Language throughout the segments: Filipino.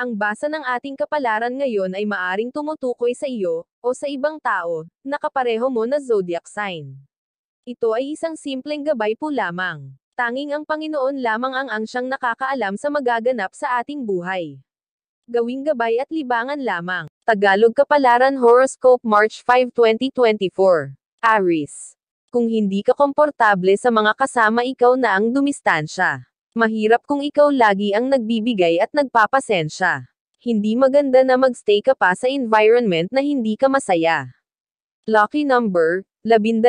Ang basa ng ating kapalaran ngayon ay maaring tumutukoy sa iyo, o sa ibang tao, na kapareho mo na zodiac sign. Ito ay isang simpleng gabay po lamang. Tanging ang Panginoon lamang ang siyang nakakaalam sa magaganap sa ating buhay. Gawing gabay at libangan lamang. Tagalog Kapalaran Horoscope March 5, 2024. Aries. Kung hindi ka komportable sa mga kasama, ikaw na ang dumistansya. Mahirap kung ikaw lagi ang nagbibigay at nagpapasensya. Hindi maganda na magstay ka pa sa environment na hindi ka masaya. Lucky number, 12,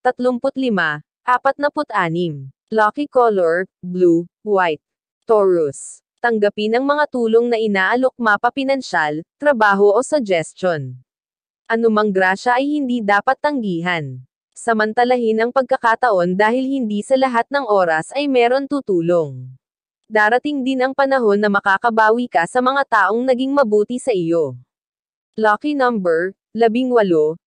35, 46. Lucky color, blue, white. Taurus. Tanggapin ang mga tulong na inaalok, mapa pinansyal, trabaho o suggestion. Anumang grasya ay hindi dapat tanggihan. Samantalahin ang pagkakataon dahil hindi sa lahat ng oras ay meron tutulong. Darating din ang panahon na makakabawi ka sa mga taong naging mabuti sa iyo. Lucky number, 18, 30,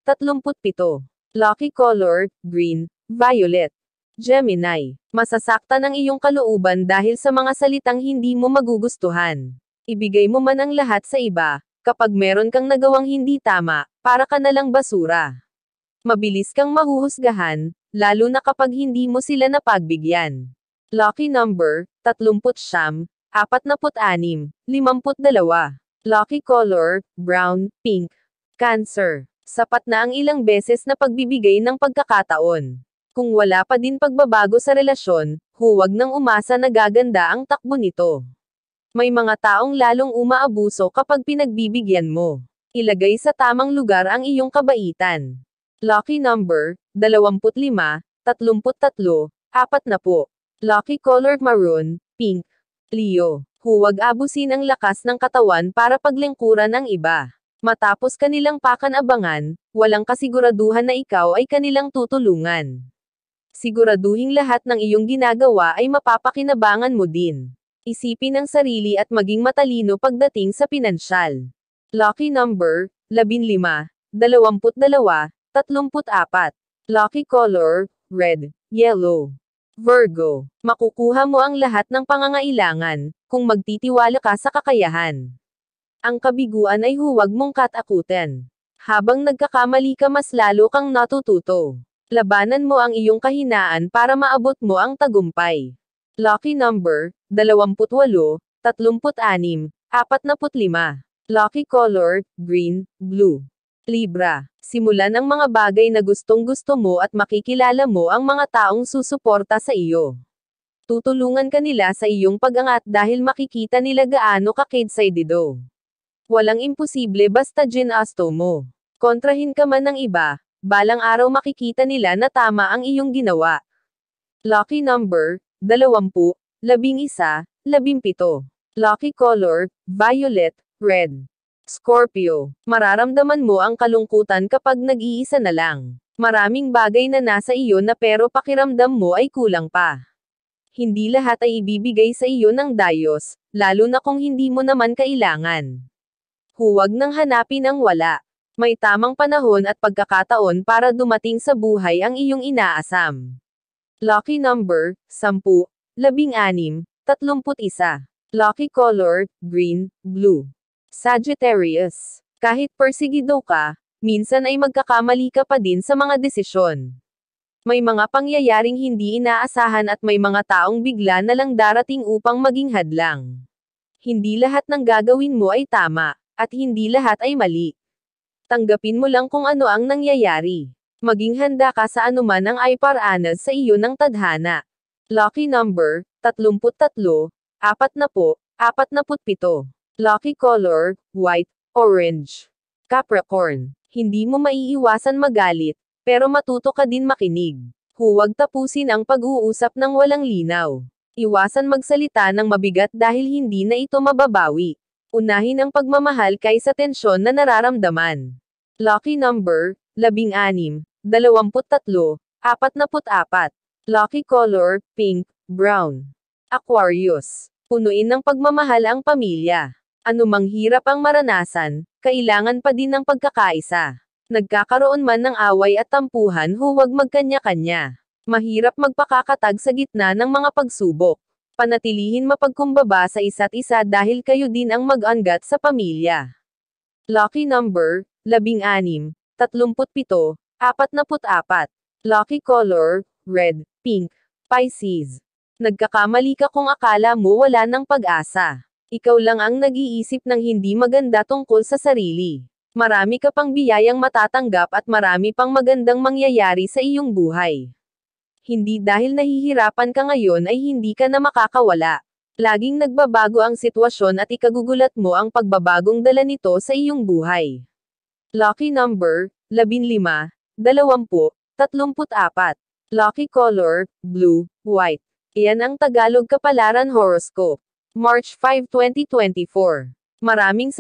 37. Lucky color, green, violet. Gemini. Masasaktan ang iyong kalooban dahil sa mga salitang hindi mo magugustuhan. Ibigay mo man ang lahat sa iba, kapag meron kang nagawang hindi tama, para ka nalang basura. Mabilis kang mahuhusgahan, lalo na kapag hindi mo sila napagbigyan. Lucky number, 39, 46, 52. Lucky color, brown, pink. Cancer. Sapat na ang ilang beses na pagbibigay ng pagkakataon. Kung wala pa din pagbabago sa relasyon, huwag nang umasa na gaganda ang takbo nito. May mga taong lalong umaabuso kapag pinagbibigyan mo. Ilagay sa tamang lugar ang iyong kabaitan. Lucky number, 25, 33, 40. Lucky color maroon, pink. Leo. Huwag abusin ang lakas ng katawan para paglingkuran ang iba. Matapos kanilang pakan-abangan, walang kasiguraduhan na ikaw ay kanilang tutulungan. Siguraduhing lahat ng iyong ginagawa ay mapapakinabangan mo din. Isipin ang sarili at maging matalino pagdating sa pinansyal. Lucky number, 15, 22, 34. Lucky color, red, yellow. Virgo. Makukuha mo ang lahat ng pangangailangan, kung magtitiwala ka sa kakayahan. Ang kabiguan ay huwag mong katakutan. Habang nagkakamali ka, mas lalo kang natututo. Labanan mo ang iyong kahinaan para maabot mo ang tagumpay. Lucky number, 28, 36, 45. Lucky color, green, blue. Libra. Simulan ang mga bagay na gustong-gusto mo at makikilala mo ang mga taong susuporta sa iyo. Tutulungan ka nila sa iyong pag-angat dahil makikita nila gaano ka kedsidido. Walang imposible basta ginasto mo. Kontrahin ka man ng iba, balang araw makikita nila na tama ang iyong ginawa. Lucky number, 20, 11, 17. Lucky color, violet, red. Scorpio. Mararamdaman mo ang kalungkutan kapag nag-iisa na lang. Maraming bagay na nasa iyo na pero pakiramdam mo ay kulang pa. Hindi lahat ay ibibigay sa iyo ng Diyos, lalo na kung hindi mo naman kailangan. Huwag nang hanapin ang wala. May tamang panahon at pagkakataon para dumating sa buhay ang iyong inaasam. Lucky number, 10, 16, 31. Lucky color, green, blue. Sagittarius. Kahit persigido ka, minsan ay magkakamali ka pa din sa mga desisyon. May mga pangyayaring hindi inaasahan at may mga taong bigla na lang darating upang maging hadlang. Hindi lahat ng gagawin mo ay tama, at hindi lahat ay mali. Tanggapin mo lang kung ano ang nangyayari. Maging handa ka sa anuman ang ay paranas sa iyo ng tadhana. Lucky number, 33, 40, 47. Lucky color, white, orange. Capricorn. Hindi mo maiiwasan magalit, pero matuto ka din makinig. Huwag tapusin ang pag-uusap ng walang linaw. Iwasan magsalita ng mabigat dahil hindi na ito mababawi. Unahin ang pagmamahal kaysa tensyon na nararamdaman. Lucky number, 16, 23, 44. Lucky color, pink, brown. Aquarius. Punuin ng pagmamahal ang pamilya. Anumang hirap ang maranasan, kailangan pa din ng pagkakaisa. Nagkakaroon man ng away at tampuhan, huwag magkanya-kanya. Mahirap magpakakatag sa gitna ng mga pagsubok. Panatilihin mapagkumbaba sa isa't isa dahil kayo din ang mag-angat sa pamilya. Lucky number, 16, 37, 44. Lucky color, red, pink. Pisces. Nagkakamali ka kung akala mo wala ng pag-asa. Ikaw lang ang nag-iisip ng hindi maganda tungkol sa sarili. Marami ka pang biyayang matatanggap at marami pang magandang mangyayari sa iyong buhay. Hindi dahil nahihirapan ka ngayon ay hindi ka na makakawala. Laging nagbabago ang sitwasyon at ikagugulat mo ang pagbabagong dala nito sa iyong buhay. Lucky number, 15, 20, 34. Lucky color, blue, white. Iyan ang Tagalog Kapalaran Horoscope. March 5, 2024. Maraming